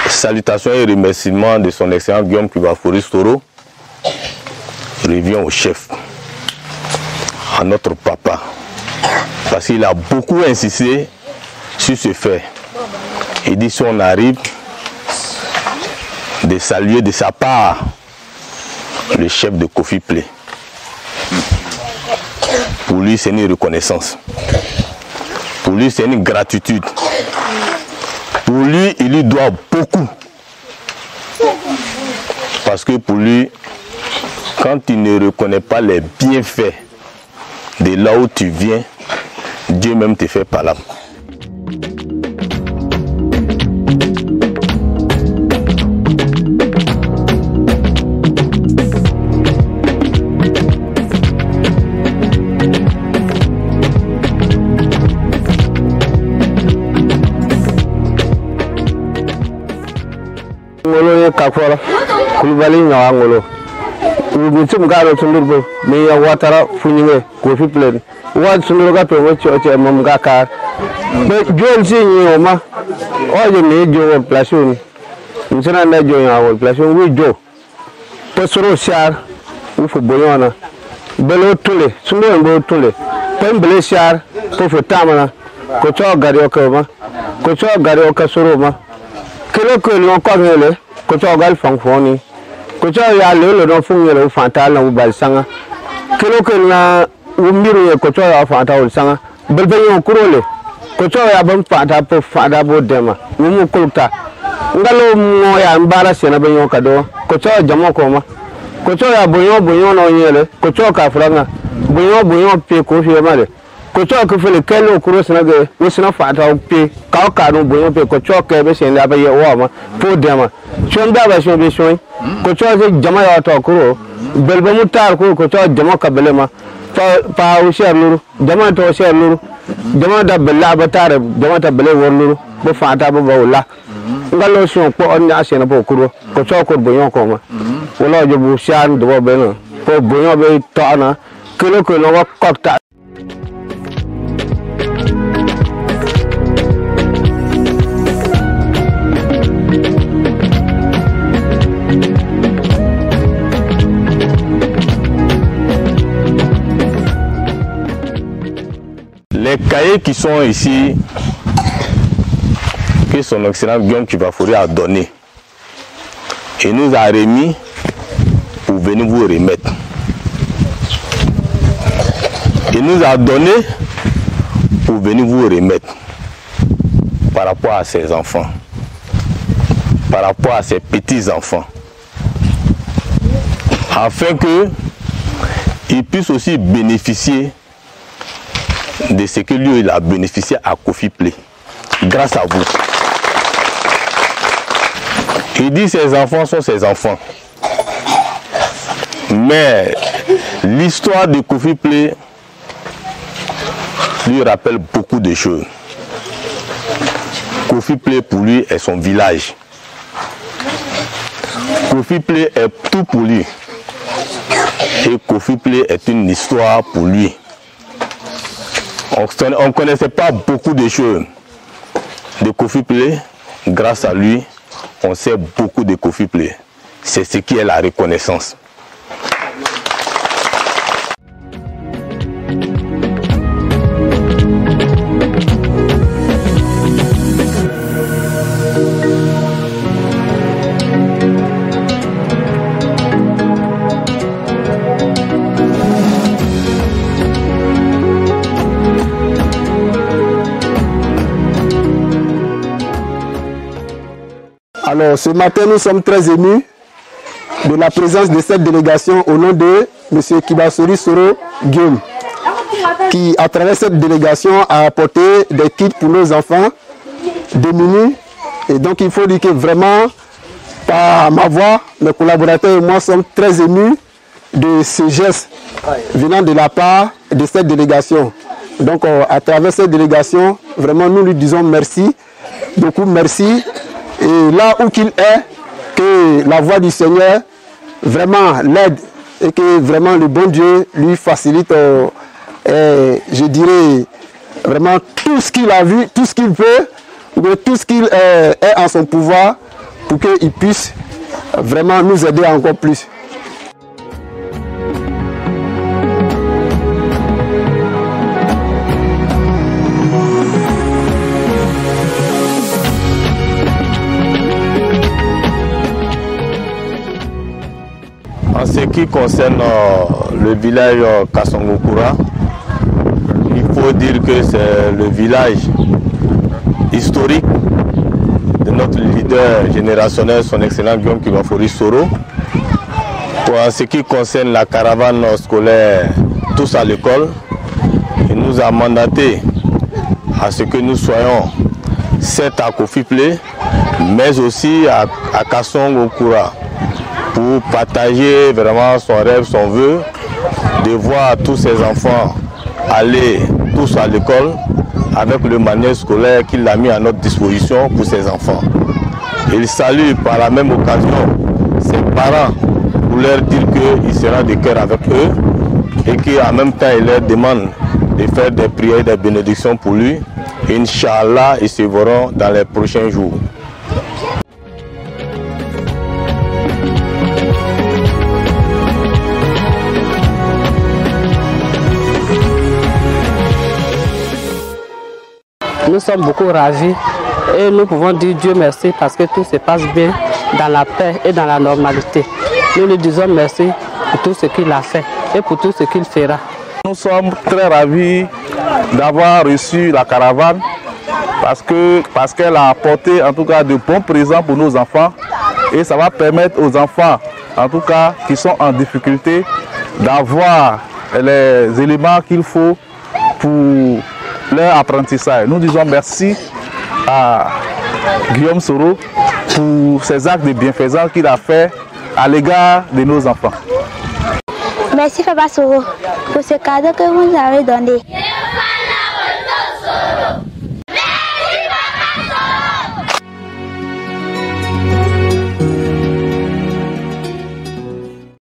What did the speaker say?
Salutations et remerciements de son excellence Guillaume Kibafori Soro revient au chef, à notre papa, parce qu'il a beaucoup insisté sur ce fait. Il dit si on arrive de saluer de sa part le chef de Kofi Play. Pour lui, c'est une reconnaissance. Pour lui, c'est une gratitude. Pour lui, il lui doit beaucoup. Parce que pour lui, quand il ne reconnaît pas les bienfaits de là où tu viens, Dieu même te fait palabre. Kakora kulubali nyawa ngolo ubitum garo tundurbo me ya watara funyinge Kofi Play wa tundurbo ga to wochi oche mam ga ka be jol si nyi ma oje me jo plation nsana na jo ya wol plation wi jo to soro shar u fu boyona belo tule sundo mbo tule pembele shar to fu tamana ko cho gari o ka ma ko cho gari o ka soro ma kelo ko no ko ngele ko cho gal fangfoni ko cho ya le no fungelo fanta la ubal sanga kelo ko na umbiru ko cho ya fanta ul sanga belbe yo kurole ko cho ya ban fanta po fada bo dema mu kulta ngalo mo ya mbara sena be yo kado ko cho jamo ko ma ko cho ya boyo no nyele ko cho ka franga boyo pe ko fi ma de ko cho ko fele kelo kuro sena ge wosina fanta pe ka no boyo pe ko cho ke be sen la be yo ma po dema chonda ba shon be shon ko cho se jama ya to kuro belbe mutar ko cho jama ka belema pa o sher luru jama to sher luru jama da bella batare jama ta bele wor luru bo fanta bo wala ngalo shon ko on ya sena bo kuro ko cho ko boyon ko ma wala jo bu shan do be no ko boyon be to ana kilo ko no ko ta. Les cahiers qui sont ici, que son excellence Guillaume Kibafori a donné, et nous a remis pour venir vous remettre. Il nous a donné pour venir vous remettre par rapport à ses enfants, par rapport à ses petits-enfants, afin qu'ils puissent aussi bénéficier de ce que lui il a bénéficié à Kofi Play, grâce à vous. Il dit ses enfants sont ses enfants. Mais l'histoire de Kofi Play lui rappelle beaucoup de choses. Kofi Play pour lui est son village. Kofi Play est tout pour lui. Et Kofi Play est une histoire pour lui. On ne connaissait pas beaucoup de choses de Kofi Play. Grâce à lui, on sait beaucoup de Kofi Play. C'est ce qui est la reconnaissance. Alors, ce matin, nous sommes très émus de la présence de cette délégation au nom de M. Kibafori Soro Guillaume, qui, à travers cette délégation, a apporté des kits pour nos enfants démunis. Et donc, il faut dire que vraiment, par ma voix, mes collaborateurs et moi sommes très émus de ce geste venant de la part de cette délégation. Donc, à travers cette délégation, vraiment, nous lui disons merci, beaucoup merci. Et là où qu'il est, que la voix du Seigneur vraiment l'aide et que vraiment le bon Dieu lui facilite, je dirais, vraiment tout ce qu'il a vu, tout ce qu'il peut de tout ce qu'il est en son pouvoir pour qu'il puisse vraiment nous aider encore plus. En ce qui concerne le village Kasongokura, il faut dire que c'est le village historique de notre leader générationnel, son excellent Guillaume Kibafori Soro. En ce qui concerne la caravane scolaire Tous à l'école, il nous a mandaté à ce que nous soyons 7 à Kofiplé, mais aussi à Kasongokura, pour partager vraiment son rêve, son vœu, de voir tous ses enfants aller tous à l'école avec le manuel scolaire qu'il a mis à notre disposition pour ses enfants. Il salue par la même occasion ses parents pour leur dire qu'il sera de cœur avec eux et qu'en même temps il leur demande de faire des prières et des bénédictions pour lui. Inch'Allah, ils se verront dans les prochains jours. Nous sommes beaucoup ravis et nous pouvons dire Dieu merci parce que tout se passe bien dans la paix et dans la normalité. Nous lui disons merci pour tout ce qu'il a fait et pour tout ce qu'il fera. Nous sommes très ravis d'avoir reçu la caravane parce qu'elle a apporté en tout cas de bons présents pour nos enfants et ça va permettre aux enfants en tout cas qui sont en difficulté d'avoir les éléments qu'il faut pour leur apprentissage. Nous disons merci à Guillaume Soro pour ces actes de bienfaisance qu'il a fait à l'égard de nos enfants. Merci Papa Soro pour ce cadeau que vous nous avez donné.